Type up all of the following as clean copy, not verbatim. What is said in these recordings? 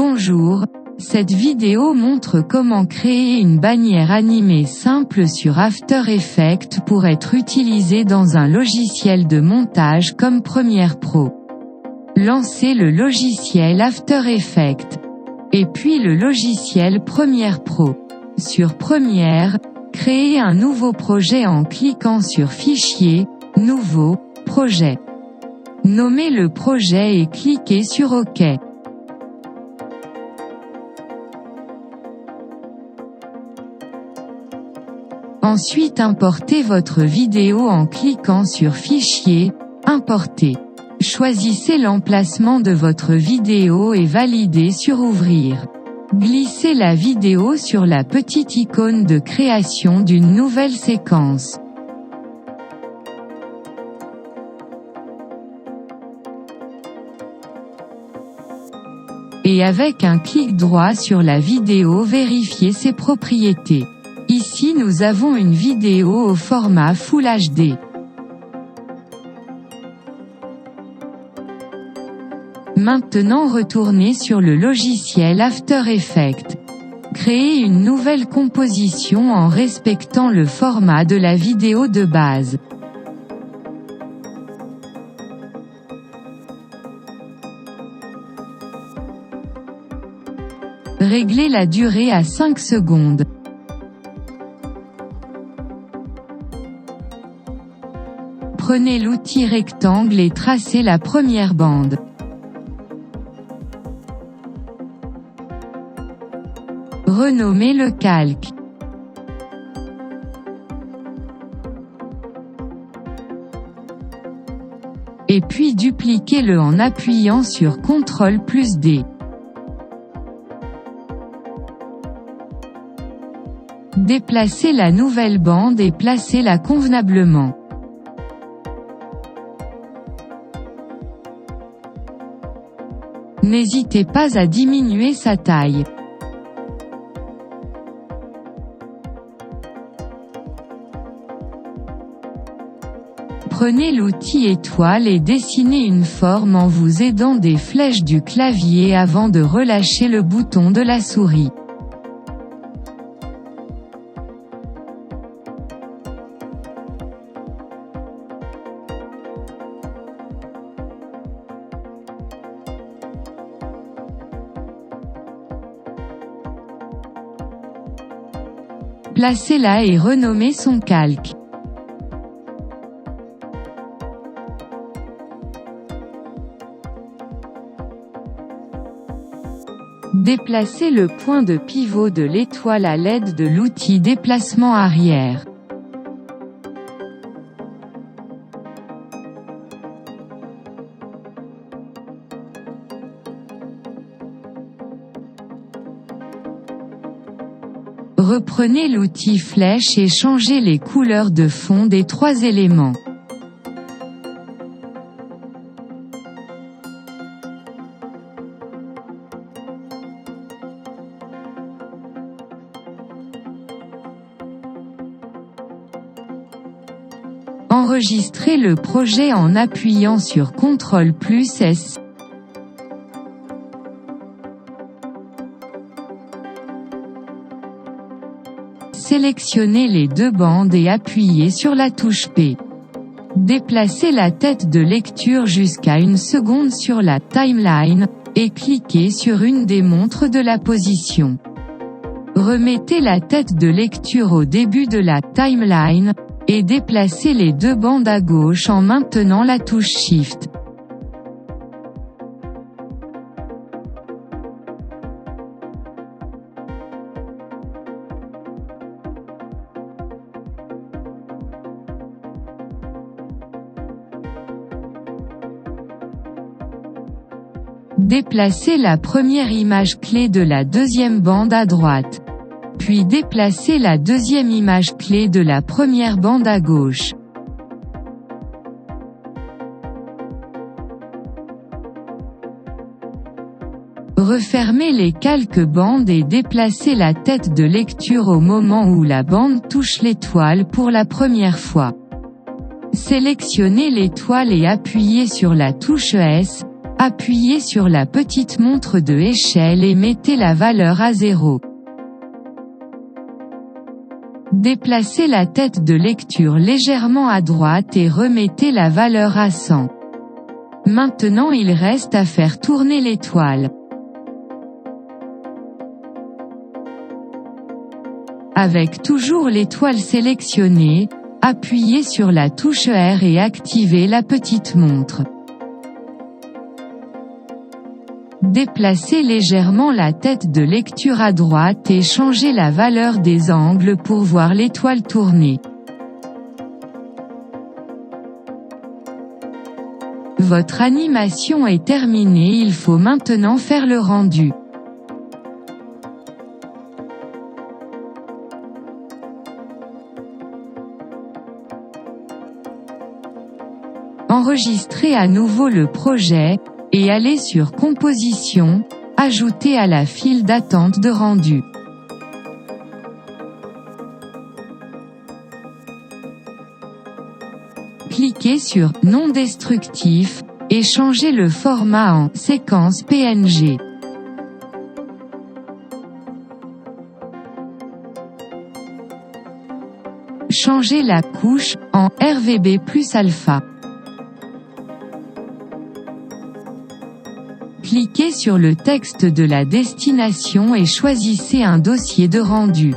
Bonjour, cette vidéo montre comment créer une bannière animée simple sur After Effects pour être utilisée dans un logiciel de montage comme Premiere Pro. Lancez le logiciel After Effects. Et puis le logiciel Premiere Pro. Sur Premiere, créez un nouveau projet en cliquant sur Fichier, Nouveau, Projet. Nommez le projet et cliquez sur OK. Ensuite importez votre vidéo en cliquant sur Fichier, Importer. Choisissez l'emplacement de votre vidéo et validez sur Ouvrir. Glissez la vidéo sur la petite icône de création d'une nouvelle séquence. Et avec un clic droit sur la vidéo, vérifiez ses propriétés. Ici nous avons une vidéo au format Full HD. Maintenant retournez sur le logiciel After Effects. Créez une nouvelle composition en respectant le format de la vidéo de base. Réglez la durée à 5 secondes. Prenez l'outil rectangle et tracez la première bande. Renommez le calque. Et puis dupliquez-le en appuyant sur CTRL+D. Déplacez la nouvelle bande et placez-la convenablement. N'hésitez pas à diminuer sa taille. Prenez l'outil étoile et dessinez une forme en vous aidant des flèches du clavier avant de relâcher le bouton de la souris. Placez-la et renommez son calque. Déplacez le point de pivot de l'étoile à l'aide de l'outil déplacement arrière. Reprenez l'outil flèche et changez les couleurs de fond des trois éléments. Enregistrez le projet en appuyant sur CTRL+S. Sélectionnez les deux bandes et appuyez sur la touche P. Déplacez la tête de lecture jusqu'à 1 seconde sur la timeline, et cliquez sur une des montres de la position. Remettez la tête de lecture au début de la timeline, et déplacez les deux bandes à gauche en maintenant la touche Shift. Déplacez la première image clé de la deuxième bande à droite. Puis déplacez la deuxième image clé de la première bande à gauche. Refermez les calques bandes et déplacez la tête de lecture au moment où la bande touche l'étoile pour la première fois. Sélectionnez l'étoile et appuyez sur la touche S, appuyez sur la petite montre de échelle et mettez la valeur à 0. Déplacez la tête de lecture légèrement à droite et remettez la valeur à 100. Maintenant il reste à faire tourner l'étoile. Avec toujours l'étoile sélectionnée, appuyez sur la touche R et activez la petite montre. Déplacez légèrement la tête de lecture à droite et changez la valeur des angles pour voir l'étoile tourner. Votre animation est terminée, il faut maintenant faire le rendu. Enregistrez à nouveau le projet, et allez sur Composition, Ajouter à la file d'attente de rendu. Cliquez sur Non destructif, et changez le format en séquence PNG. Changez la couche en RVB plus alpha. Cliquez sur le texte de la destination et choisissez un dossier de rendu.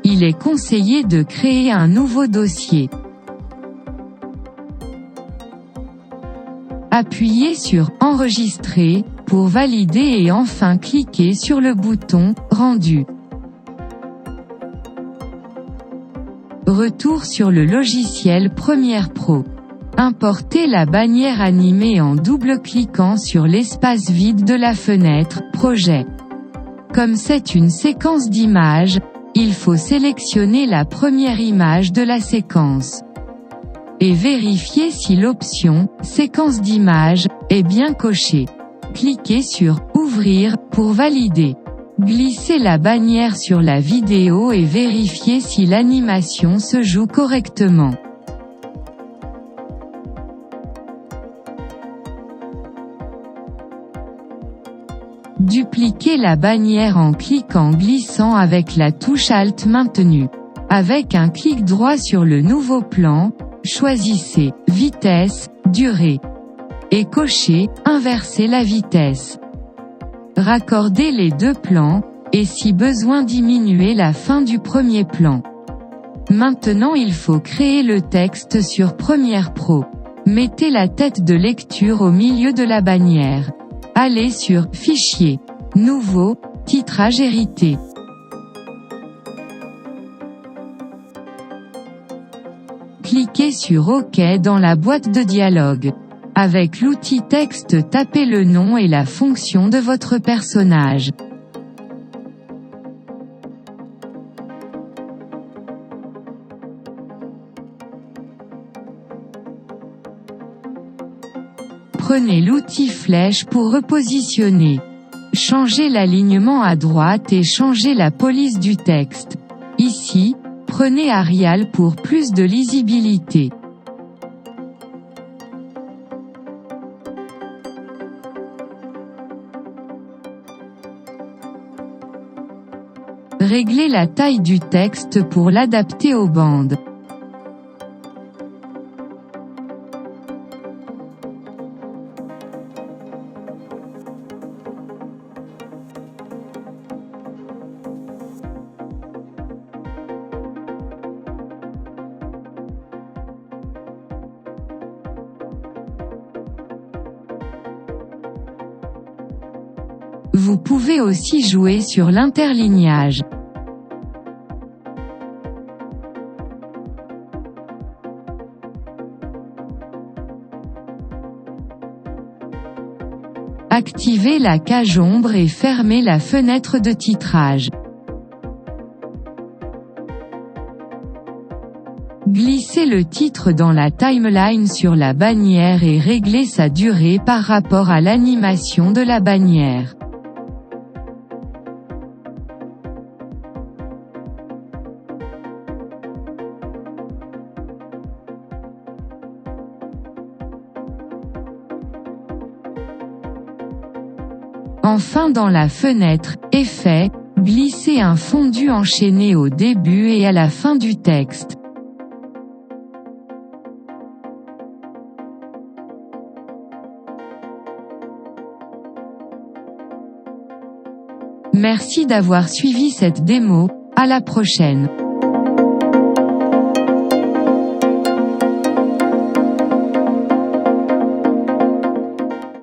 Il est conseillé de créer un nouveau dossier. Appuyez sur Enregistrer pour valider et enfin cliquez sur le bouton Rendu. Retour sur le logiciel Premiere Pro. Importez la bannière animée en double-cliquant sur l'espace vide de la fenêtre Projet. Comme c'est une séquence d'images, il faut sélectionner la première image de la séquence. Et vérifier si l'option Séquence d'images est bien cochée. Cliquez sur Ouvrir pour valider. Glissez la bannière sur la vidéo et vérifiez si l'animation se joue correctement. Dupliquez la bannière en cliquant glissant avec la touche Alt maintenue. Avec un clic droit sur le nouveau plan, choisissez Vitesse, Durée. Et cochez Inverser la vitesse. Raccordez les deux plans, et si besoin diminuez la fin du premier plan. Maintenant il faut créer le texte sur Premiere Pro. Mettez la tête de lecture au milieu de la bannière. Allez sur Fichier, Nouveau, Titrage hérité. Cliquez sur OK dans la boîte de dialogue. Avec l'outil texte, tapez le nom et la fonction de votre personnage. Prenez l'outil flèche pour repositionner. Changez l'alignement à droite et changez la police du texte. Ici, prenez Arial pour plus de lisibilité. Réglez la taille du texte pour l'adapter aux bandes. Vous pouvez aussi jouer sur l'interlignage. Activez la cage ombre et fermez la fenêtre de titrage. Glissez le titre dans la timeline sur la bannière et réglez sa durée par rapport à l'animation de la bannière. Enfin dans la fenêtre « Effets », glissez un fondu enchaîné au début et à la fin du texte. Merci d'avoir suivi cette démo, à la prochaine.